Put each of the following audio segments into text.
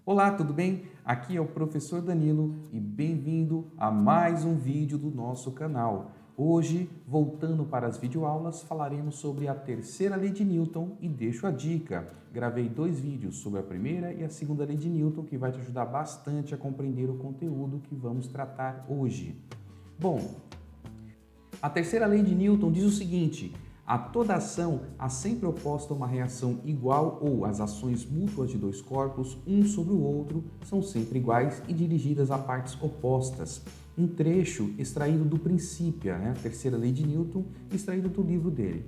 Olá, tudo bem? Aqui é o professor Danilo e bem-vindo a mais um vídeo do nosso canal. Hoje, voltando para as videoaulas, falaremos sobre a terceira lei de Newton e deixo a dica. Gravei 2 vídeos sobre a primeira e a segunda lei de Newton que vai te ajudar bastante a compreender o conteúdo que vamos tratar hoje. Bom, a terceira lei de Newton diz o seguinte: a toda ação há sempre oposta uma reação igual ou as ações mútuas de dois corpos, um sobre o outro, são sempre iguais e dirigidas a partes opostas. Um trecho extraído do Principia, a terceira lei de Newton, extraído do livro dele.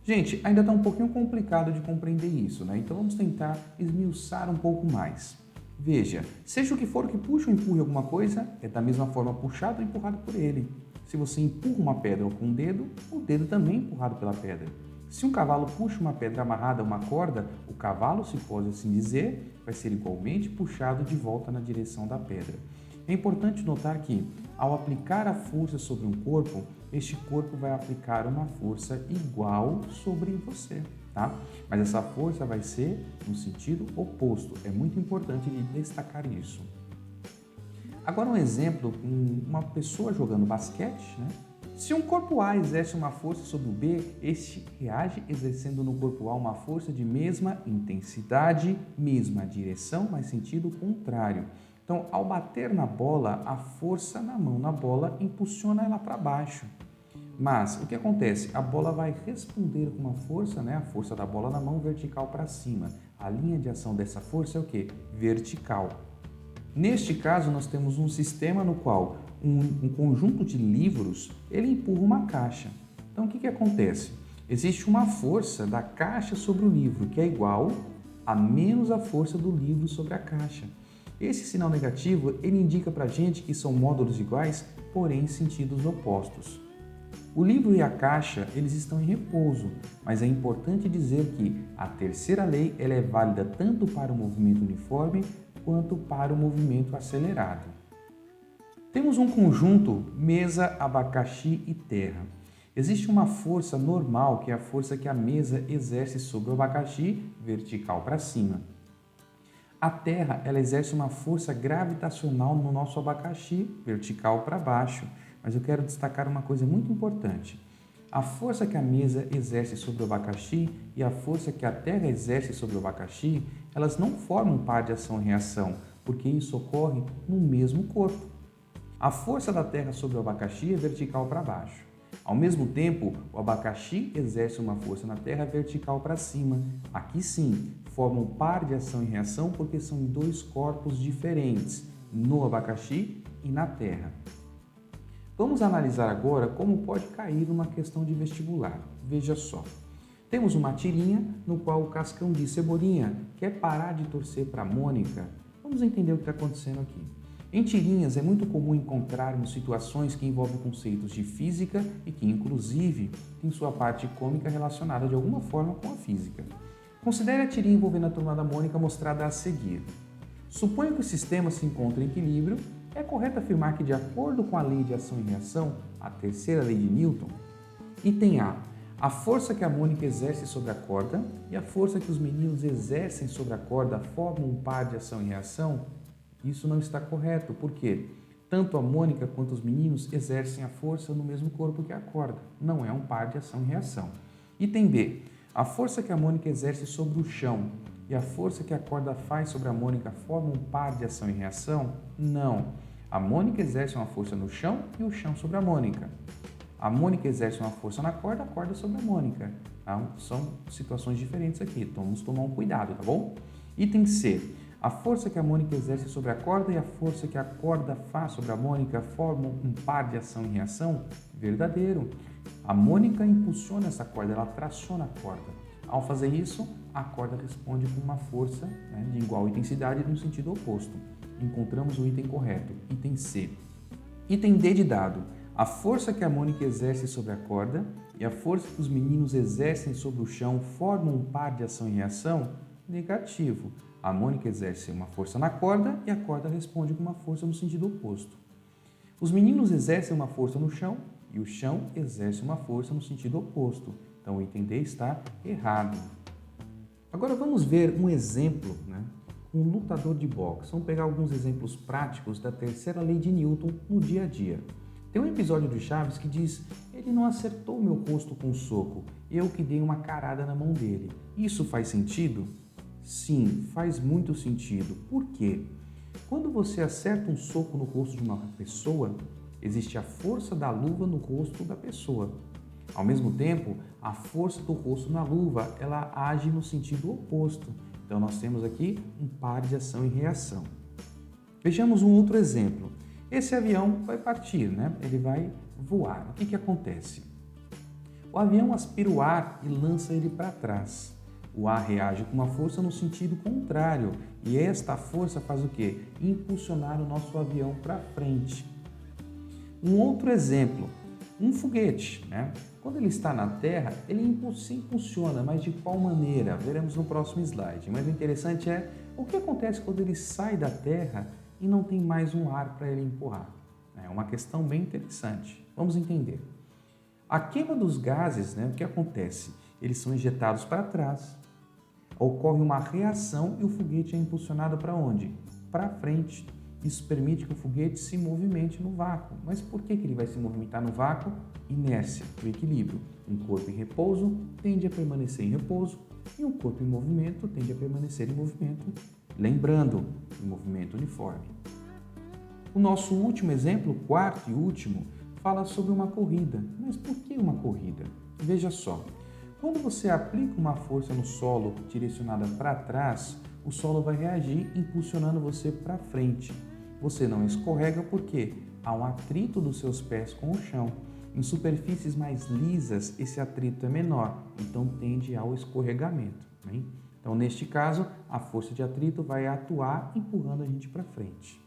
Gente, ainda está um pouquinho complicado de compreender isso, então vamos tentar esmiuçar um pouco mais. Veja, seja o que for que puxe ou empurre alguma coisa, é da mesma forma puxado ou empurrado por ele. Se você empurra uma pedra com o dedo também é empurrado pela pedra. Se um cavalo puxa uma pedra amarrada a uma corda, o cavalo, se pode assim dizer, vai ser igualmente puxado de volta na direção da pedra. É importante notar que, ao aplicar a força sobre um corpo, este corpo vai aplicar uma força igual sobre você, tá? Mas essa força vai ser no sentido oposto. É muito importante de destacar isso. Agora um exemplo, uma pessoa jogando basquete, Se um corpo A exerce uma força sobre o B, este reage exercendo no corpo A uma força de mesma intensidade, mesma direção, mas sentido contrário. Então, ao bater na bola, a força na mão na bola impulsiona ela para baixo. Mas o que acontece? A bola vai responder com uma força, a força da bola na mão vertical para cima. A linha de ação dessa força é o quê? Vertical. Neste caso, nós temos um sistema no qual um conjunto de livros ele empurra uma caixa. Então, o que acontece? Existe uma força da caixa sobre o livro que é igual a menos a força do livro sobre a caixa. Esse sinal negativo ele indica para a gente que são módulos iguais, porém em sentidos opostos. O livro e a caixa eles estão em repouso, mas é importante dizer que a terceira lei ela é válida tanto para o movimento uniforme quanto para o movimento acelerado. Temos um conjunto mesa, abacaxi e terra. Existe uma força normal, que é a força que a mesa exerce sobre o abacaxi, vertical para cima. A terra ela exerce uma força gravitacional no nosso abacaxi, vertical para baixo. Mas eu quero destacar uma coisa muito importante. A força que a mesa exerce sobre o abacaxi e a força que a terra exerce sobre o abacaxi, elas não formam par de ação e reação, porque isso ocorre no mesmo corpo. A força da terra sobre o abacaxi é vertical para baixo. Ao mesmo tempo, o abacaxi exerce uma força na terra vertical para cima. Aqui sim, formam par de ação e reação porque são em dois corpos diferentes, no abacaxi e na terra. Vamos analisar agora como pode cair numa questão de vestibular. Veja só. Temos uma tirinha no qual o Cascão diz: Cebolinha, quer parar de torcer para a Mônica? Vamos entender o que está acontecendo aqui. Em tirinhas é muito comum encontrarmos situações que envolvem conceitos de física e que, inclusive, tem sua parte cômica relacionada de alguma forma com a física. Considere a tirinha envolvendo a turma da Mônica mostrada a seguir. Suponha que o sistema se encontra em equilíbrio. É correto afirmar que, de acordo com a lei de ação e reação, a terceira lei de Newton, item A força que a Mônica exerce sobre a corda e a força que os meninos exercem sobre a corda formam um par de ação e reação? Isso não está correto, porque tanto a Mônica quanto os meninos exercem a força no mesmo corpo que a corda. Não é um par de ação e reação. Item B. A força que a Mônica exerce sobre o chão e a força que a corda faz sobre a Mônica formam um par de ação e reação? Não. A Mônica exerce uma força no chão e o chão sobre a Mônica. A Mônica exerce uma força na corda, a corda sobre a Mônica. Tá? São situações diferentes aqui, então vamos tomar um cuidado, tá bom? Item C. A força que a Mônica exerce sobre a corda e a força que a corda faz sobre a Mônica formam um par de ação e reação? Verdadeiro. A Mônica impulsiona essa corda, ela traciona a corda. Ao fazer isso, a corda responde com uma força de igual intensidade no sentido oposto. Encontramos o item correto, item C. Item D de dado. A força que a Mônica exerce sobre a corda e a força que os meninos exercem sobre o chão formam um par de ação e reação? Negativo. A Mônica exerce uma força na corda e a corda responde com uma força no sentido oposto. Os meninos exercem uma força no chão e o chão exerce uma força no sentido oposto. Então, o item D está errado. Agora, vamos ver um exemplo um lutador de boxe. Vamos pegar alguns exemplos práticos da terceira lei de Newton no dia a dia. Tem um episódio do Chaves que diz: ele não acertou meu rosto com um soco, eu que dei uma carada na mão dele. Isso faz sentido? Sim, faz muito sentido. Por quê? Quando você acerta um soco no rosto de uma pessoa, existe a força da luva no rosto da pessoa. Ao mesmo tempo, a força do rosto na luva, ela age no sentido oposto. Então nós temos aqui um par de ação e reação. Vejamos um outro exemplo. Esse avião vai partir, né? Ele vai voar. O que acontece? O avião aspira o ar e lança ele para trás. O ar reage com uma força no sentido contrário e esta força faz o quê? Impulsionar o nosso avião para frente. Um outro exemplo, um foguete, né? Quando ele está na Terra, ele se impulsiona, mas de qual maneira? Veremos no próximo slide. Mas o interessante é o que acontece quando ele sai da Terra e não tem mais um ar para ele empurrar. É uma questão bem interessante. Vamos entender. A queima dos gases, né? O que acontece? Eles são injetados para trás. Ocorre uma reação e o foguete é impulsionado para onde? Para frente. Isso permite que o foguete se movimente no vácuo. Mas por que ele vai se movimentar no vácuo? Inércia, o equilíbrio. Um corpo em repouso tende a permanecer em repouso e um corpo em movimento tende a permanecer em movimento. Lembrando, em movimento uniforme. O nosso último exemplo, quarto e último, fala sobre uma corrida. Mas por que uma corrida? Veja só. Quando você aplica uma força no solo direcionada para trás, o solo vai reagir impulsionando você para frente. Você não escorrega porque há um atrito dos seus pés com o chão. Em superfícies mais lisas, esse atrito é menor, então tende ao escorregamento, né? Então, neste caso, a força de atrito vai atuar empurrando a gente para frente.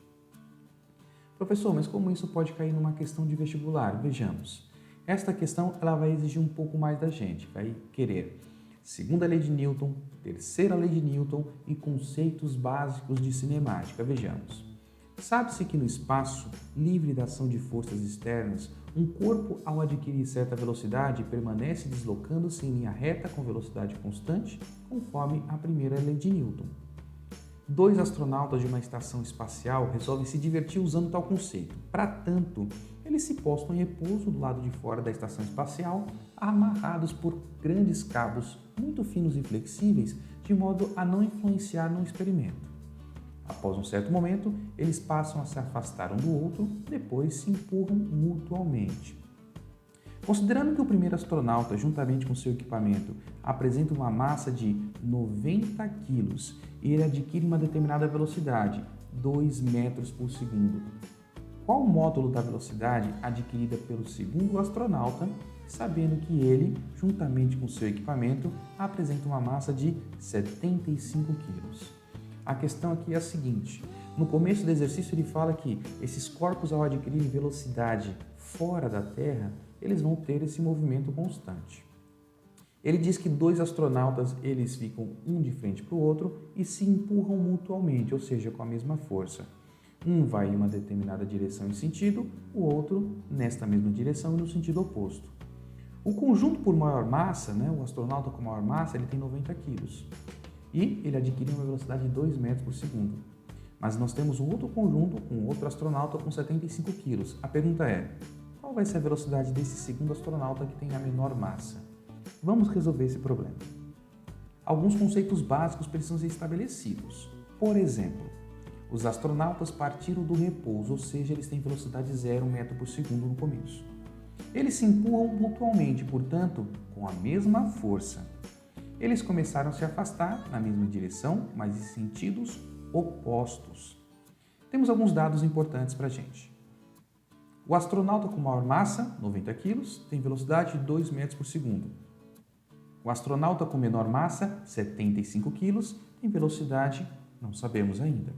Professor, mas como isso pode cair numa questão de vestibular? Vejamos. Esta questão ela vai exigir um pouco mais da gente, vai querer segunda lei de Newton, terceira lei de Newton e conceitos básicos de cinemática. Vejamos. Sabe-se que no espaço, livre da ação de forças externas, um corpo, ao adquirir certa velocidade, permanece deslocando-se em linha reta com velocidade constante, conforme a primeira lei de Newton. Dois astronautas de uma estação espacial resolvem se divertir usando tal conceito. Para tanto, eles se postam em repouso do lado de fora da estação espacial, amarrados por grandes cabos muito finos e flexíveis, de modo a não influenciar no experimento. Após um certo momento, eles passam a se afastar um do outro, depois se empurram mutuamente. Considerando que o primeiro astronauta, juntamente com seu equipamento, apresenta uma massa de 90 kg e ele adquire uma determinada velocidade, 2 metros por segundo, qual o módulo da velocidade adquirida pelo segundo astronauta, sabendo que ele, juntamente com seu equipamento, apresenta uma massa de 75 kg? A questão aqui é a seguinte: no começo do exercício ele fala que esses corpos, ao adquirirem velocidade fora da Terra, eles vão ter esse movimento constante. Ele diz que dois astronautas eles ficam um de frente para o outro e se empurram mutuamente, ou seja, com a mesma força. Um vai em uma determinada direção e sentido, o outro nesta mesma direção e no sentido oposto. O conjunto por maior massa, né, o astronauta com maior massa, ele tem 90 kg e ele adquire uma velocidade de 2 metros por segundo. Mas nós temos um outro conjunto com outro astronauta com 75 kg. A pergunta é: qual vai ser a velocidade desse segundo astronauta que tem a menor massa? Vamos resolver esse problema. Alguns conceitos básicos precisam ser estabelecidos. Por exemplo, os astronautas partiram do repouso, ou seja, eles têm velocidade 0 metro por segundo no começo. Eles se empurram mutuamente, portanto, com a mesma força. Eles começaram a se afastar na mesma direção, mas em sentidos opostos. Temos alguns dados importantes para a gente. O astronauta com maior massa, 90 kg, tem velocidade de 2 metros por segundo. O astronauta com menor massa, 75 kg, tem velocidade, não sabemos ainda.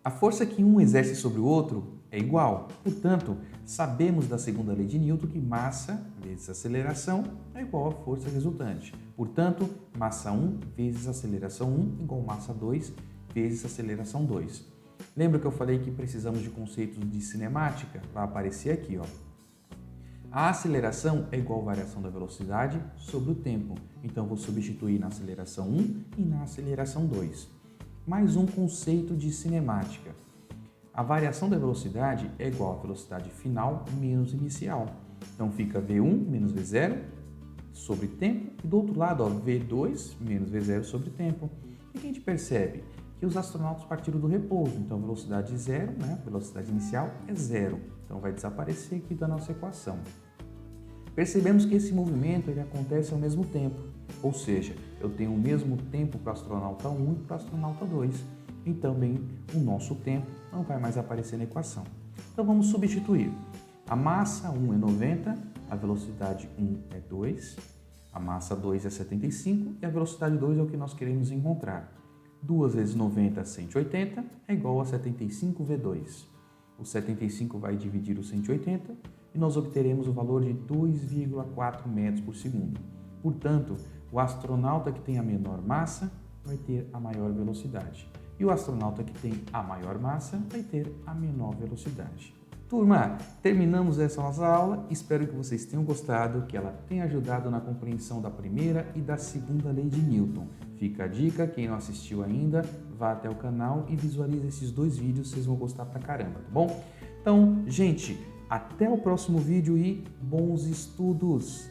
A força que um exerce sobre o outro é igual, portanto, sabemos da segunda lei de Newton que massa vezes aceleração é igual à força resultante. Portanto, massa 1 vezes aceleração 1 igual massa 2 vezes aceleração 2. Lembra que eu falei que precisamos de conceitos de cinemática? Vai aparecer aqui, ó. A aceleração é igual à variação da velocidade sobre o tempo. Então, vou substituir na aceleração 1 e na aceleração 2. mais um conceito de cinemática. A variação da velocidade é igual à velocidade final menos inicial. Então fica V1 menos V0 sobre tempo e do outro lado, ó, V2 menos V0 sobre tempo. E o que a gente percebe? Que os astronautas partiram do repouso, então velocidade zero, né? Velocidade inicial é zero, então vai desaparecer aqui da nossa equação. Percebemos que esse movimento ele acontece ao mesmo tempo, ou seja, eu tenho o mesmo tempo para o astronauta 1 e para o astronauta 2, e também o nosso tempo não vai mais aparecer na equação. Então vamos substituir. A massa 1 é 90, a velocidade 1 é 2, a massa 2 é 75 e a velocidade 2 é o que nós queremos encontrar. 2 vezes 90, 180, é igual a 75 V2. O 75 vai dividir o 180 e nós obteremos o valor de 2,4 metros por segundo. Portanto, o astronauta que tem a menor massa vai ter a maior velocidade. E o astronauta que tem a maior massa vai ter a menor velocidade. Turma, terminamos essa nossa aula. Espero que vocês tenham gostado, que ela tenha ajudado na compreensão da primeira e da segunda lei de Newton. Fica a dica, quem não assistiu ainda, vá até o canal e visualize esses 2 vídeos, vocês vão gostar pra caramba, tá bom? Então, gente, até o próximo vídeo e bons estudos!